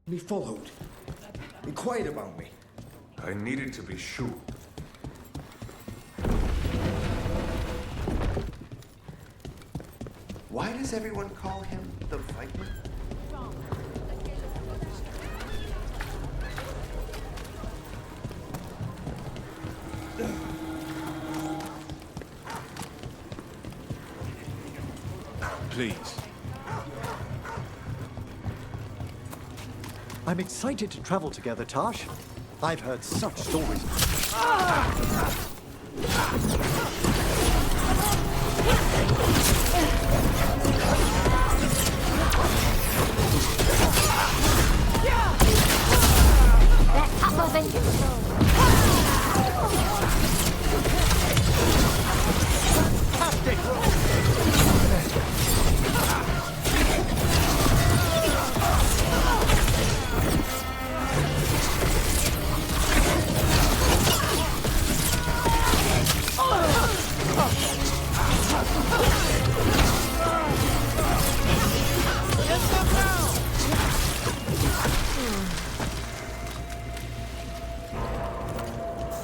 Me followed. Inquired about me. I needed to be sure. Why does everyone call him the Viking? Please. I'm excited to travel together, Tash. I've heard such stories.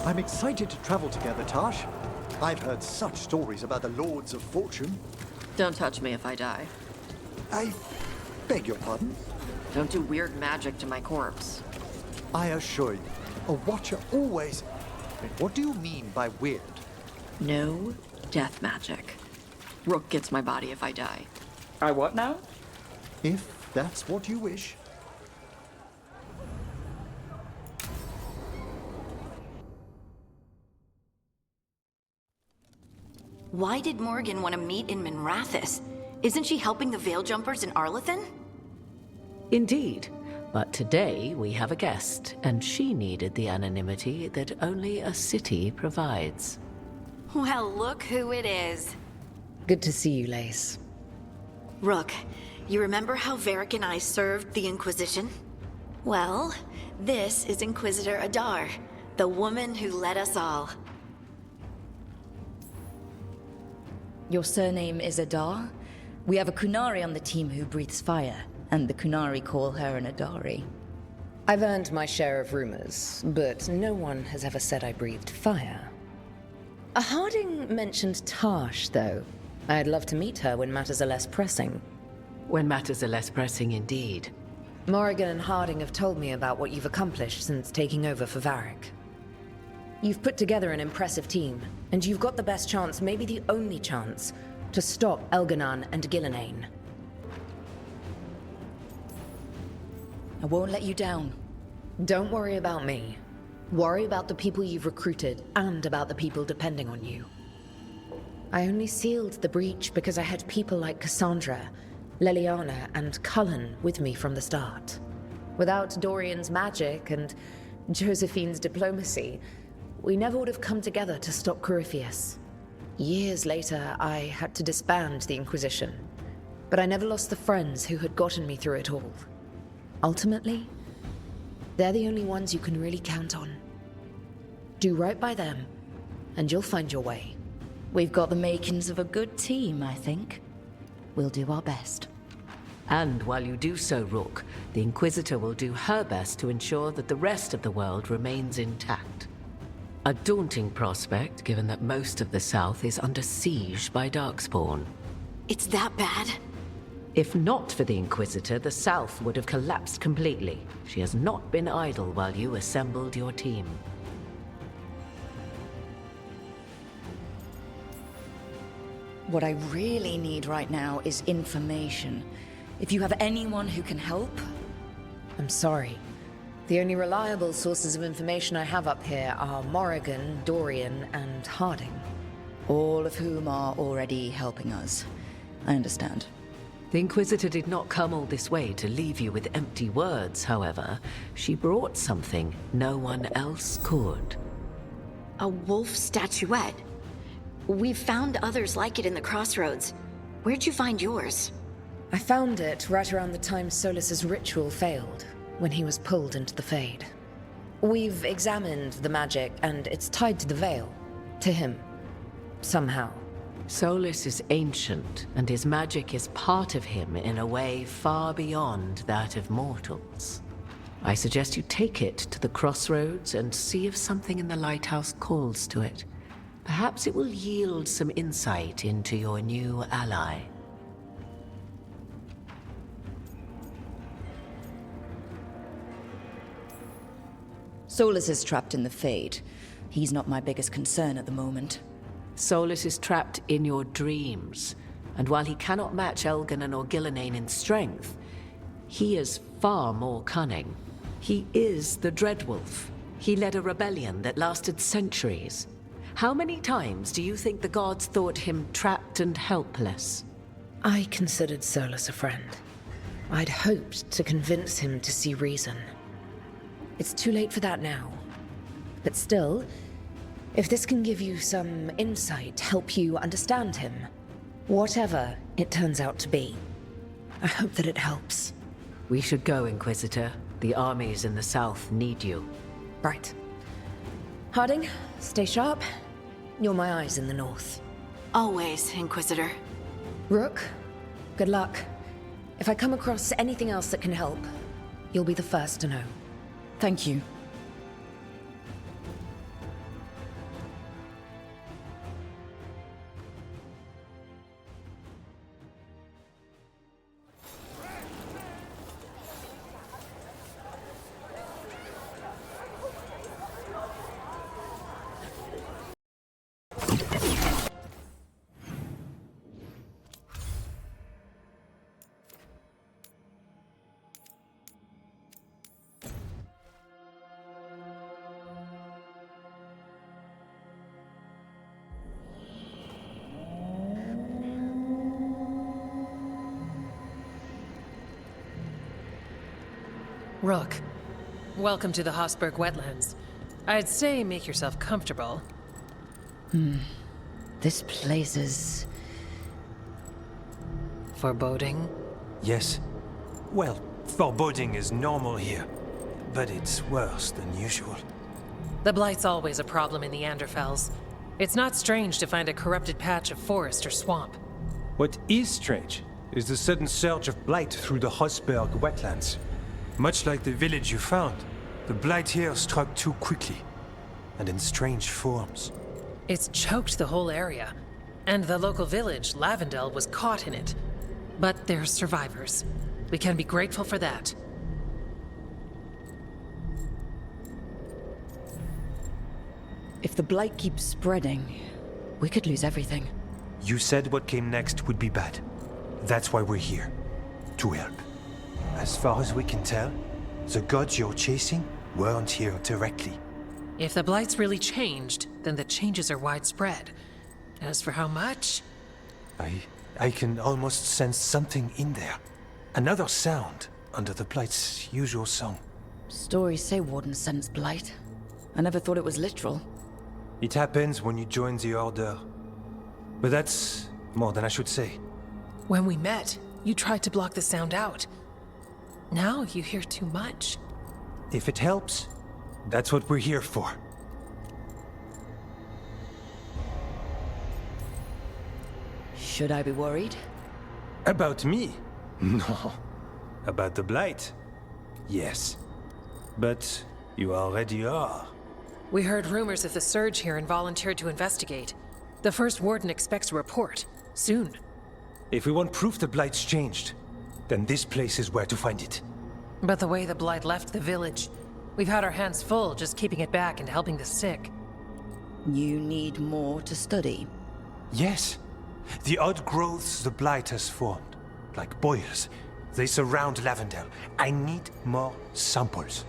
I'm excited to travel together, Tash. I've heard such stories about the Lords of Fortune. Don't touch me if I die. I beg your pardon? Don't do weird magic to my corpse. I assure you, a watcher always... What do you mean by weird? No death magic. Rook gets my body if I die. I what now? If that's what you wish. Why did Morgan want to meet in Minrathous? Isn't she helping the Veil Jumpers in Arlathan? Indeed. But today we have a guest, and she needed the anonymity that only a city provides. Well, look who it is. Good to see you, Lace. Rook, you remember how Varric and I served the Inquisition? Well, this is Inquisitor Adar, the woman who led us all. Your surname is Adar? We have a Kunari on the team who breathes fire, and the Kunari call her an Adari. I've earned my share of rumors, but no one has ever said I breathed fire. A Harding mentioned Tash, though. I'd love to meet her when matters are less pressing. When matters are less pressing indeed. Morrigan and Harding have told me about what you've accomplished since taking over for Varric. You've put together an impressive team, and you've got the best chance, maybe the only chance, to stop Elganon and Gillenane. I won't let you down. Don't worry about me. Worry about the people you've recruited, and about the people depending on you. I only sealed the breach because I had people like Cassandra, Leliana, and Cullen with me from the start. Without Dorian's magic and Josephine's diplomacy, we never would have come together to stop Corypheus. Years later, I had to disband the Inquisition, but I never lost the friends who had gotten me through it all. Ultimately, they're the only ones you can really count on. Do right by them, and you'll find your way. We've got the makings of a good team, I think. We'll do our best. And while you do so, Rook, the Inquisitor will do her best to ensure that the rest of the world remains intact. A daunting prospect, given that most of the South is under siege by Darkspawn. It's that bad? If not for the Inquisitor, the South would have collapsed completely. She has not been idle while you assembled your team. What I really need right now is information. If you have anyone who can help... I'm sorry. The only reliable sources of information I have up here are Morrigan, Dorian, and Harding. All of whom are already helping us. I understand. The Inquisitor did not come all this way to leave you with empty words, however. She brought something no one else could. A wolf statuette? We've found others like it in the crossroads. Where'd you find yours? I found it right around the time Solus's ritual failed, when he was pulled into the Fade. We've examined the magic, and it's tied to the Veil. To him. Somehow. Solus is ancient, and his magic is part of him in a way far beyond that of mortals. I suggest you take it to the crossroads and see if something in the lighthouse calls to it. Perhaps it will yield some insight into your new ally. Solus is trapped in the Fade. He's not my biggest concern at the moment. Solus is trapped in your dreams, and while he cannot match Elganon or Gillenane in strength, he is far more cunning. He is the Dreadwolf. He led a rebellion that lasted centuries. How many times do you think the gods thought him trapped and helpless? I considered Solus a friend. I'd hoped to convince him to see reason. It's too late for that now. But still, if this can give you some insight, help you understand him, whatever it turns out to be, I hope that it helps. We should go, Inquisitor. The armies in the south need you. Right. Harding, stay sharp. You're my eyes in the north. Always, Inquisitor. Rook, good luck. If I come across anything else that can help, you'll be the first to know. Thank you. Rook, welcome to the Hossberg wetlands. I'd say make yourself comfortable. This place is... Foreboding? Yes. Well, foreboding is normal here, but it's worse than usual. The Blight's always a problem in the Anderfels. It's not strange to find a corrupted patch of forest or swamp. What is strange is the sudden surge of blight through the Hossberg wetlands. Much like the village you found, the blight here struck too quickly, and in strange forms. It's choked the whole area, and the local village, Lavendel, was caught in it. But they're survivors. We can be grateful for that. If the blight keeps spreading, we could lose everything. You said what came next would be bad. That's why we're here. To help. As far as we can tell, the gods you're chasing weren't here directly. If the Blight's really changed, then the changes are widespread. As for how much... I can almost sense something in there. Another sound under the Blight's usual song. Stories say Warden sense blight. I never thought it was literal. It happens when you join the Order. But that's more than I should say. When we met, you tried to block the sound out. Now you hear too much. If it helps, that's what we're here for. Should I be worried? About me? No. About the Blight? Yes. But you already are. We heard rumors of the surge here and volunteered to investigate. The first Warden expects a report. Soon. If we want proof the Blight's changed, then this place is where to find it. But the way the Blight left the village, we've had our hands full just keeping it back and helping the sick. You need more to study. Yes. The odd growths the Blight has formed, like boils, they surround Lavendel. I need more samples.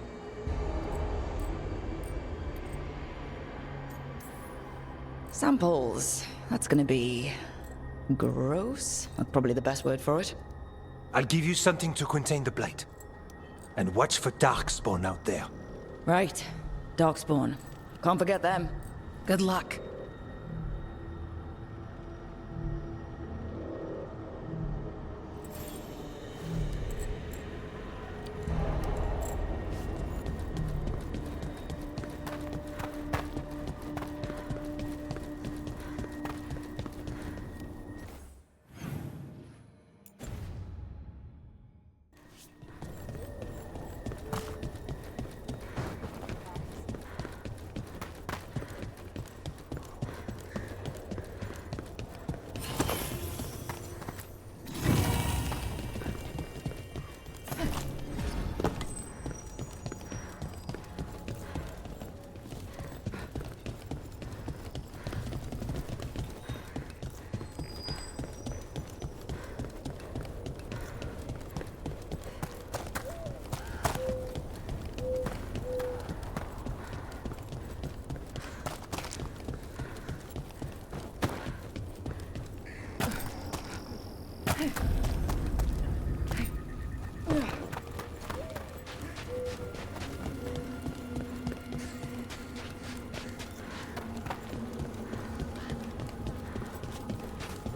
Samples. That's gonna be... gross? That's probably the best word for it. I'll give you something to contain the Blight. And watch for Darkspawn out there. Right. Darkspawn. Can't forget them. Good luck.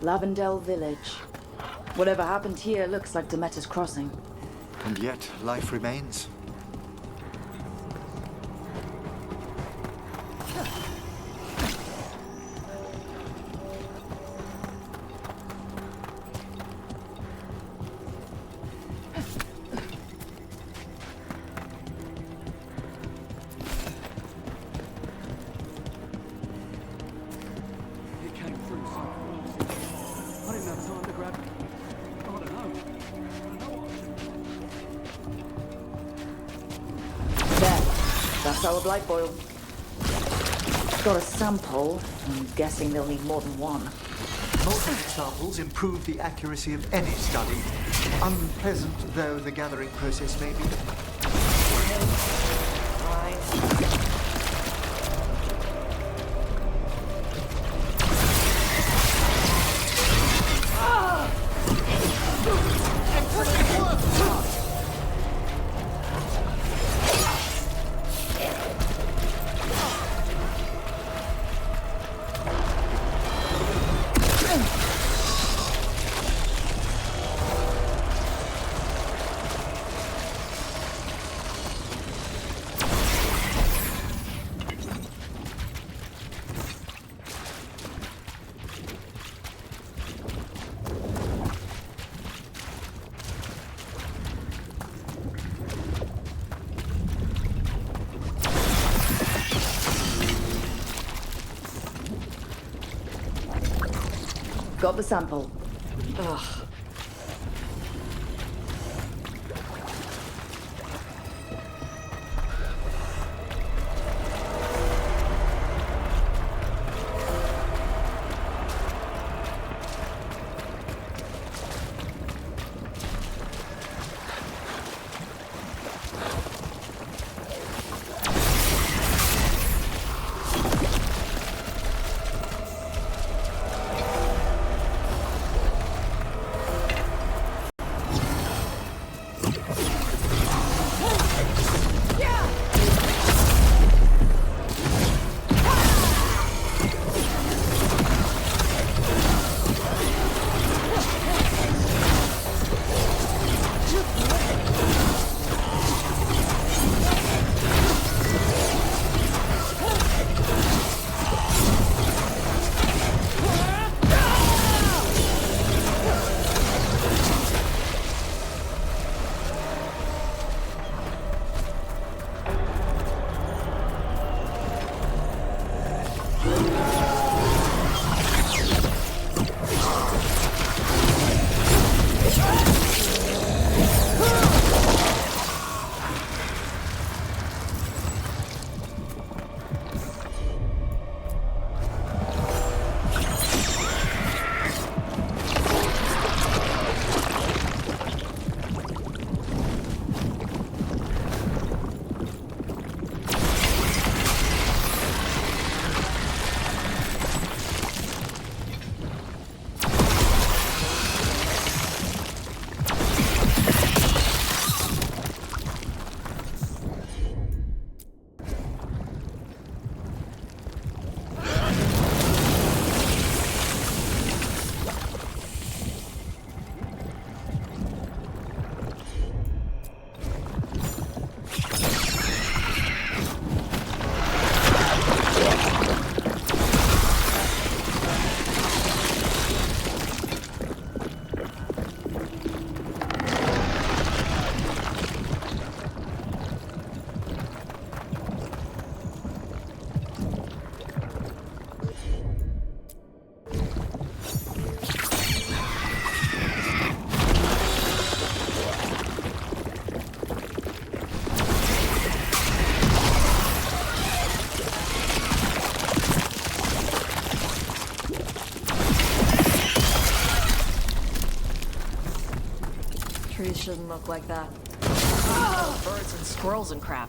Lavendel Village. Whatever happened here looks like Demeter's Crossing. And yet, life remains. That's our blight boil. Got a sample. I'm guessing they'll need more than one. Multiple samples improve the accuracy of any study. Unpleasant though the gathering process may be. Got the sample. Ugh. Trees shouldn't look like that. Birds and squirrels and crap.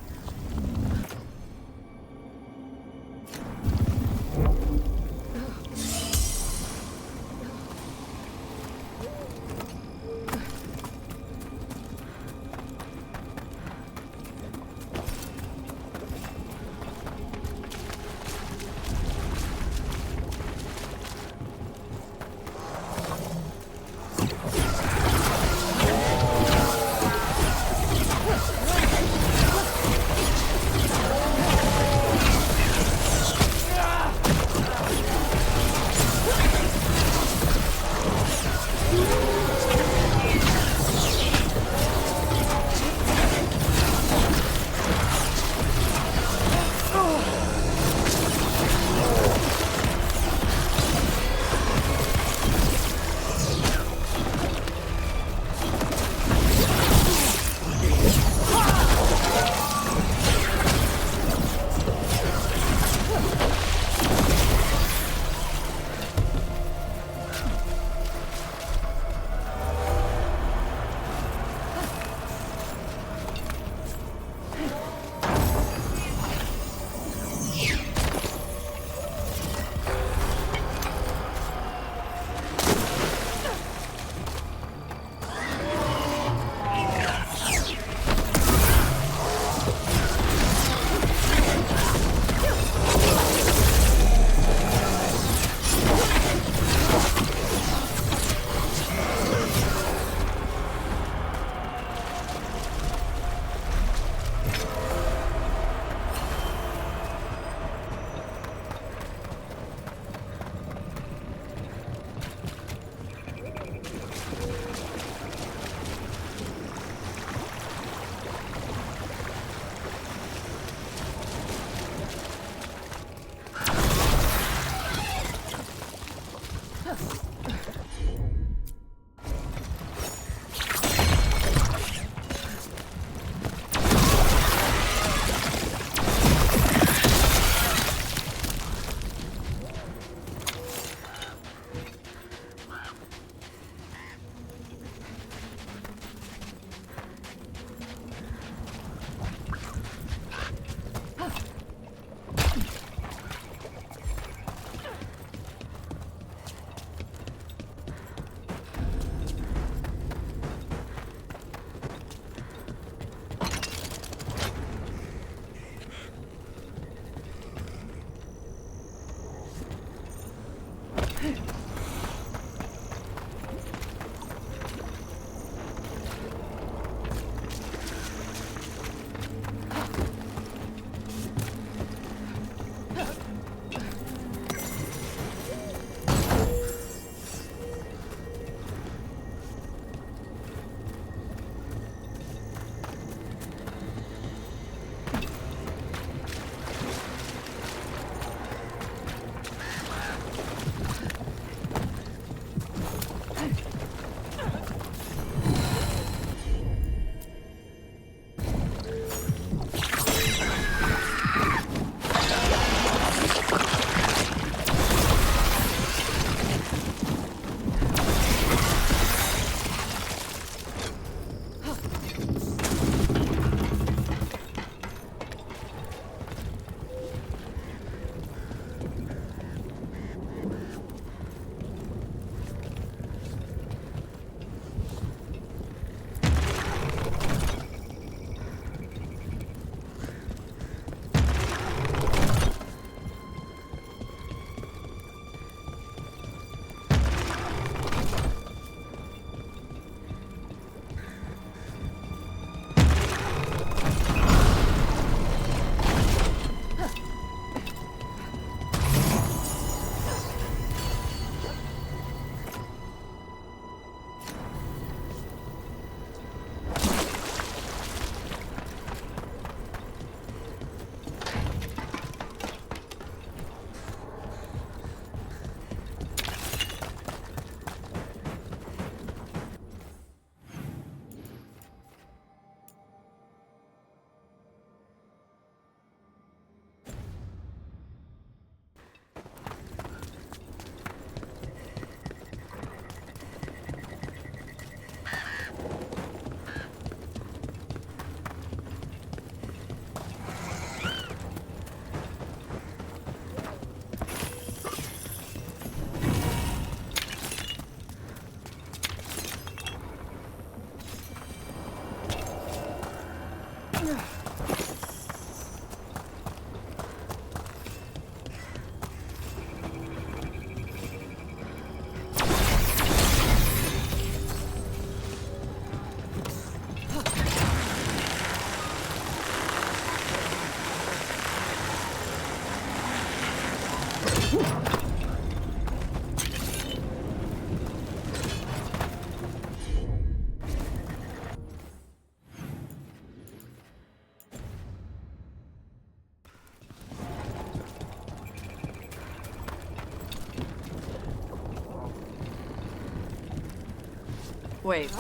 Wait,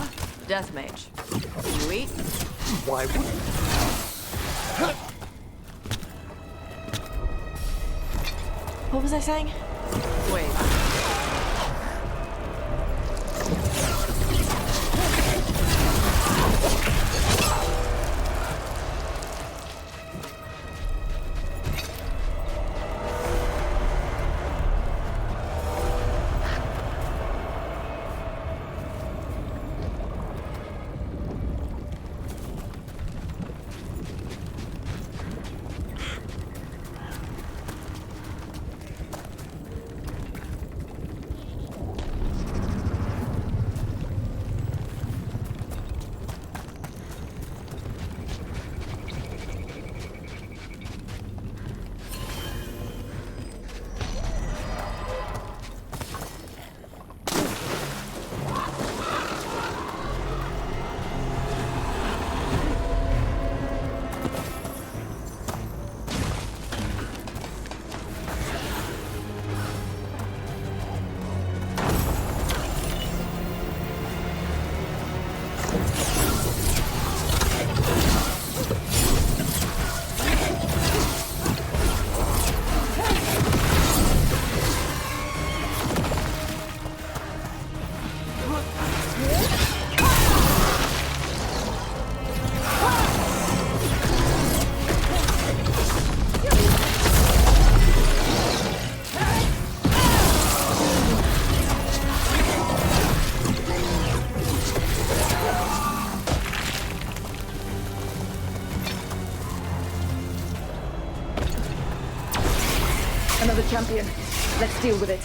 death mage. You eat? Why would... What was I saying? Wait. Another champion. Let's deal with it.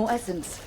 more essence.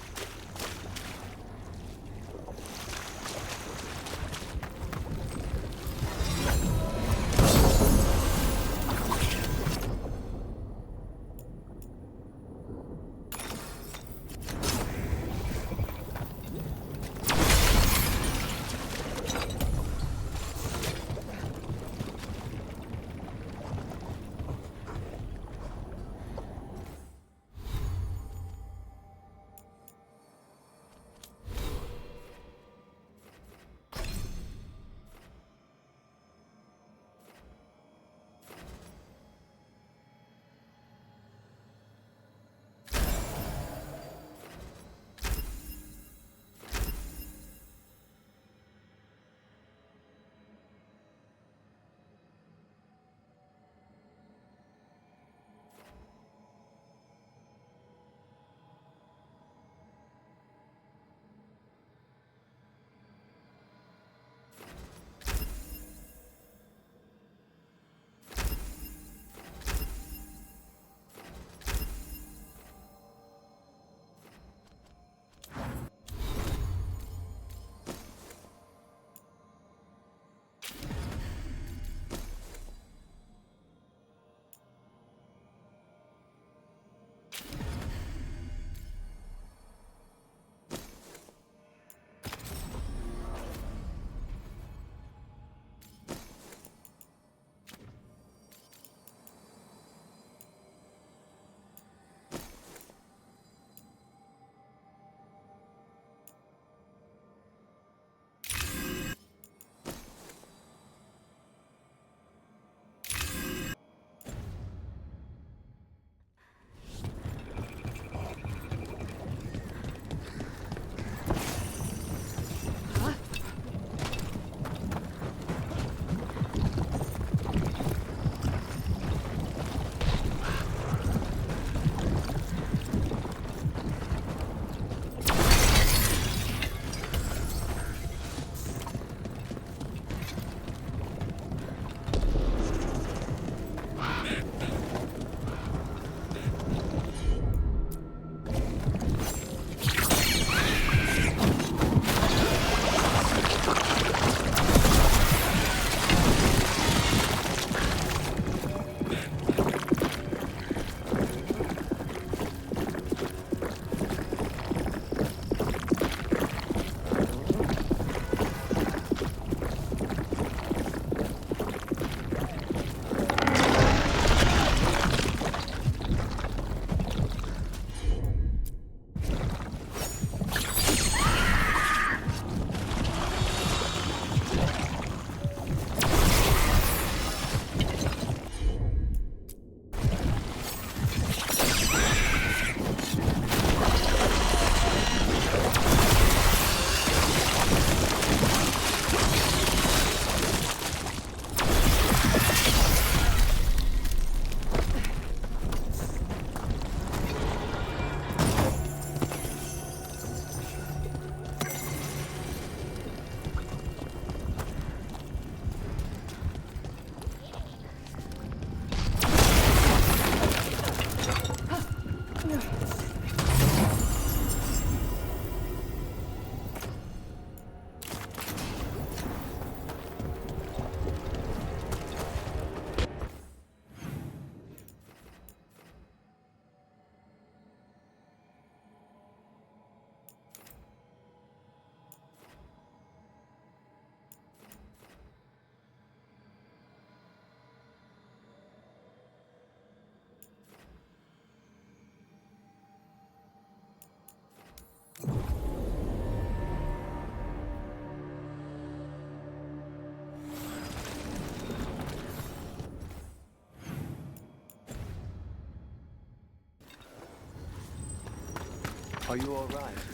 Are you all right?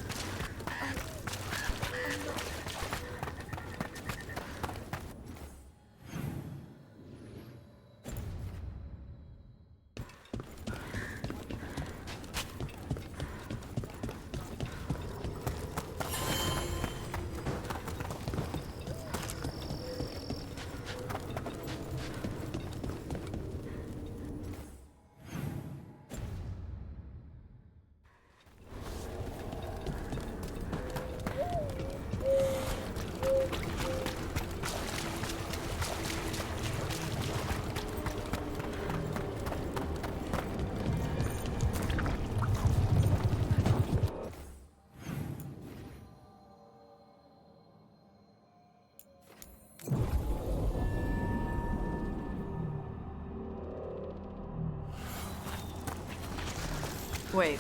Wait,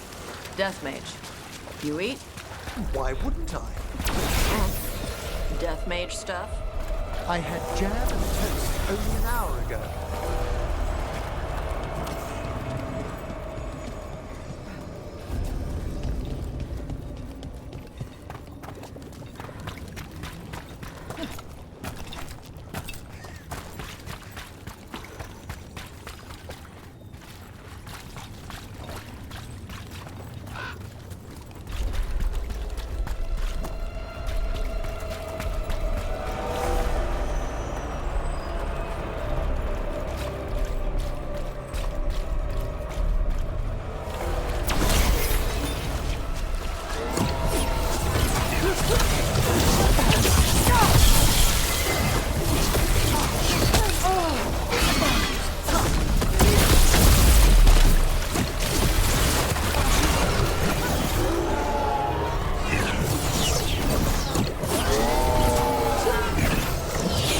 Death Mage. You eat? Why wouldn't I? Death Mage stuff? I had jam and toast only an hour ago.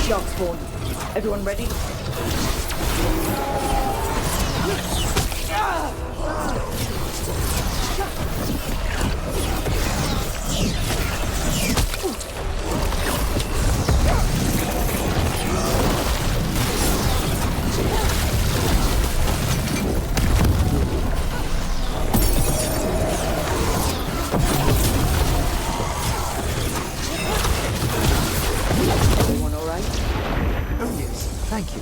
Shark spawn. Everyone ready? Everyone all right? Oh yes, thank you.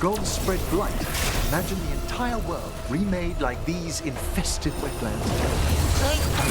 gods spread blight, imagine the entire world remade like these infested wetlands.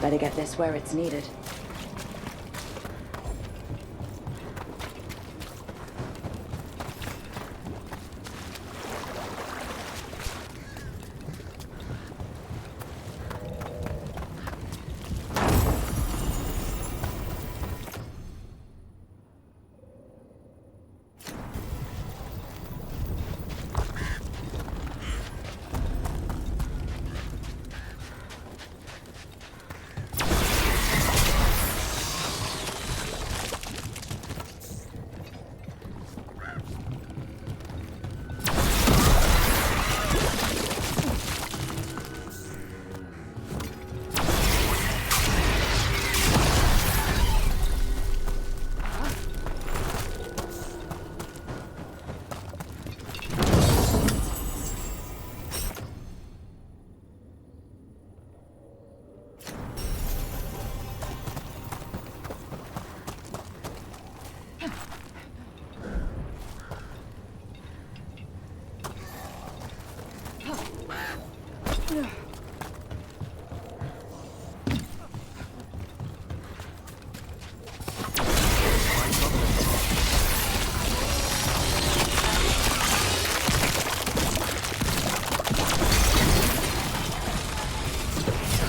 Better get this where it's needed.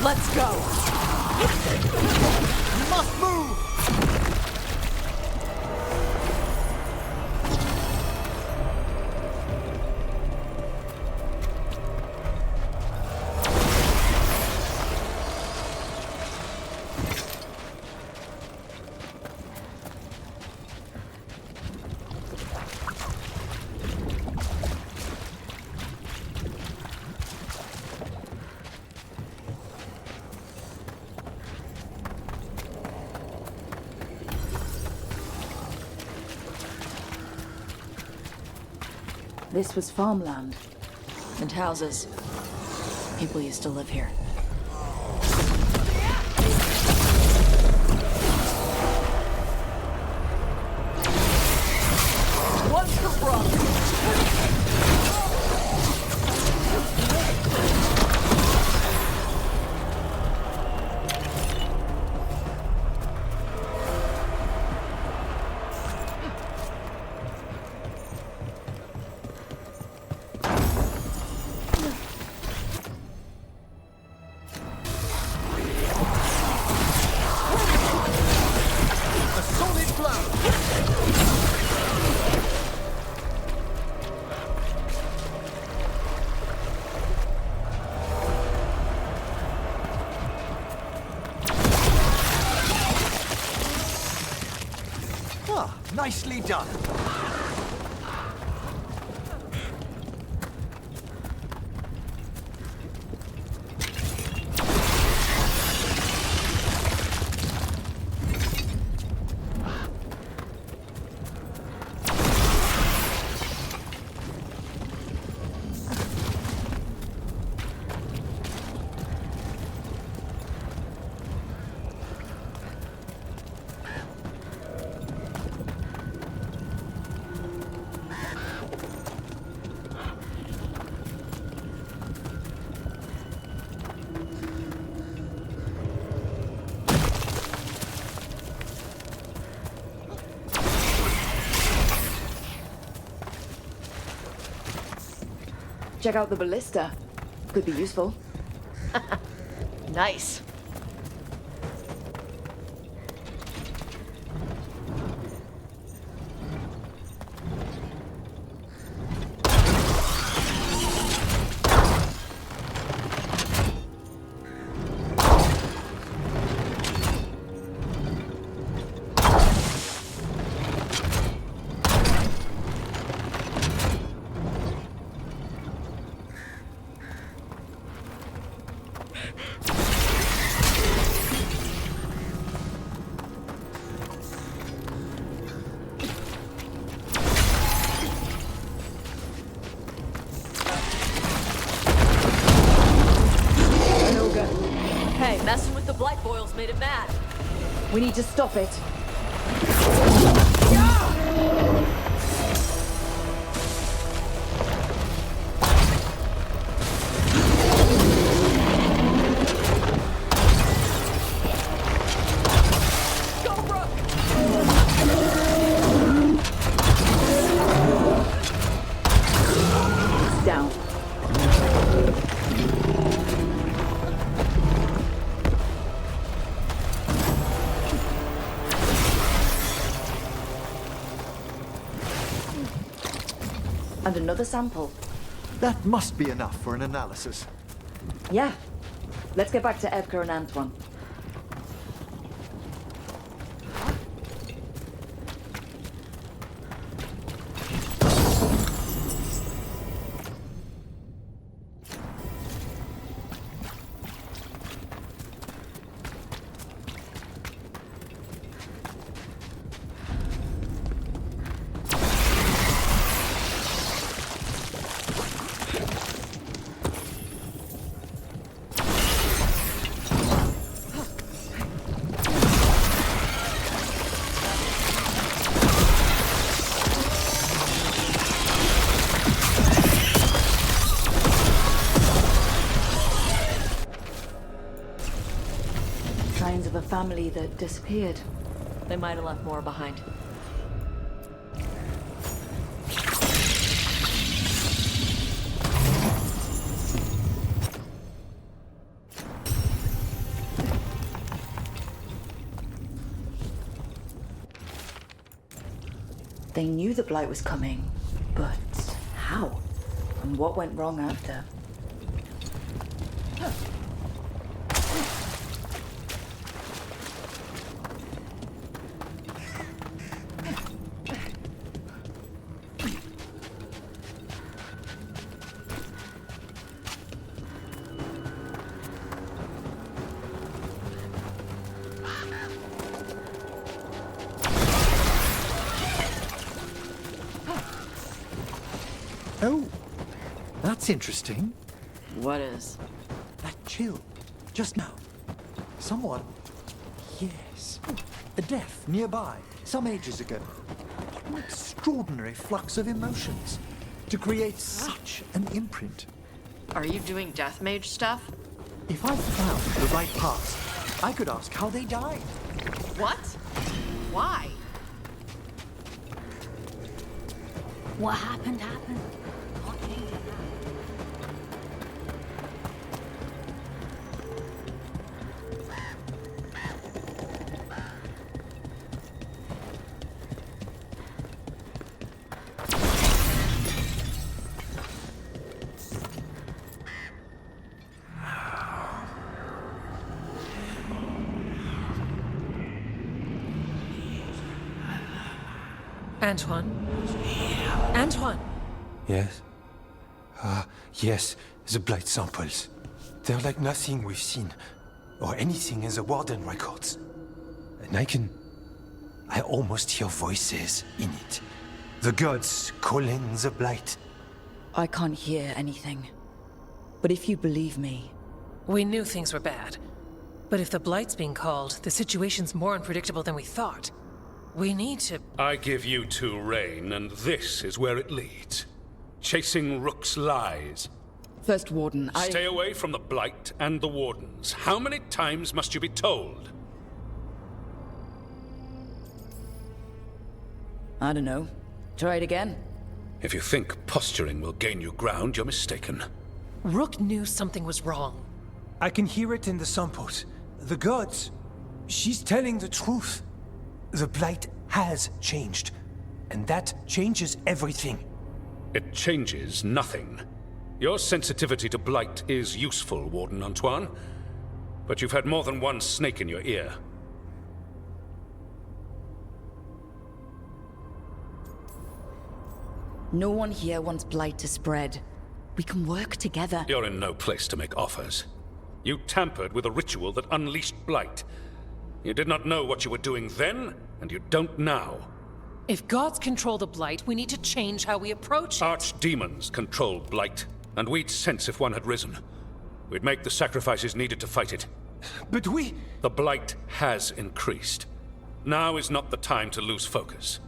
Let's go! You must move! This was farmland. And houses. People used to live here. One for Rock! Nicely done. Check out the ballista. Could be useful. Nice. Hey, messing with the blight boils made it mad. We need to stop it. It's down. And another sample. That must be enough for an analysis. Yeah. Let's get back to Evka and Antoine. Signs of a family that disappeared. They might have left more behind. They knew the blight was coming, but how? And what went wrong after? Oh, that's interesting. What is? That chill, just now. Someone, yes, a death nearby, some ages ago. What an extraordinary flux of emotions to create such an imprint. Are you doing death mage stuff? If I found the right parts, I could ask how they died. What? Why? What happened, happened. Antoine? Antoine! Yes? Yes, the blight samples. They're like nothing we've seen, or anything in the Warden records. And I almost hear voices in it. The gods calling the blight. I can't hear anything. But if you believe me... We knew things were bad. But if the blight's being called, the situation's more unpredictable than we thought. We need to... I give you two rein, and this is where it leads. Chasing Rook's lies. First Warden, Stay away from the Blight and the Wardens. How many times must you be told? I don't know. Try it again. If you think posturing will gain you ground, you're mistaken. Rook knew something was wrong. I can hear it in the samples. The gods. She's telling the truth. The blight has changed. And that changes everything. It changes nothing. Your sensitivity to blight is useful, Warden Antoine. But you've had more than one snake in your ear. No one here wants blight to spread. We can work together. You're in no place to make offers. You tampered with a ritual that unleashed blight. You did not know what you were doing then, and you don't now. If gods control the blight, we need to change how we approach it. Archdemons control blight, and we'd sense if one had risen. We'd make the sacrifices needed to fight it. But we... The blight has increased. Now is not the time to lose focus.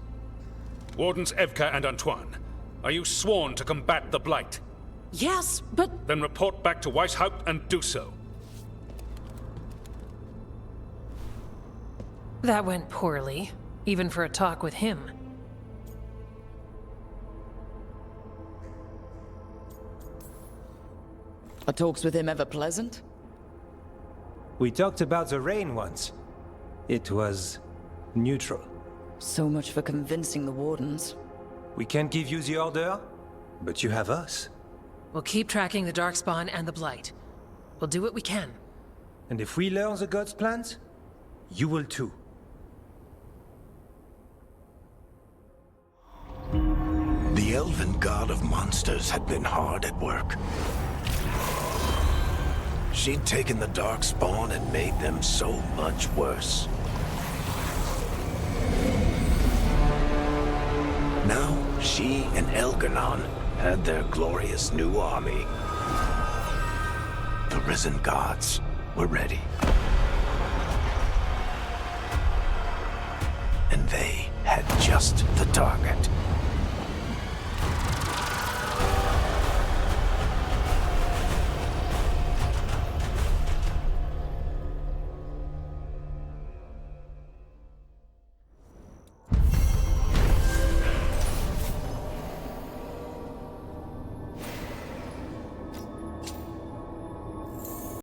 Wardens Evka and Antoine, are you sworn to combat the blight? Yes, but... Then report back to Weishaupt and do so. That went poorly, even for a talk with him. Are talks with him ever pleasant? We talked about the rain once. It was neutral. So much for convincing the Wardens. We can't give you the order, but you have us. We'll keep tracking the Darkspawn and the Blight. We'll do what we can. And if we learn the gods' plans, you will too. The elven god of monsters had been hard at work. She'd taken the Darkspawn and made them so much worse. Now, she and Elganon had their glorious new army. The risen gods were ready. And they had just the target.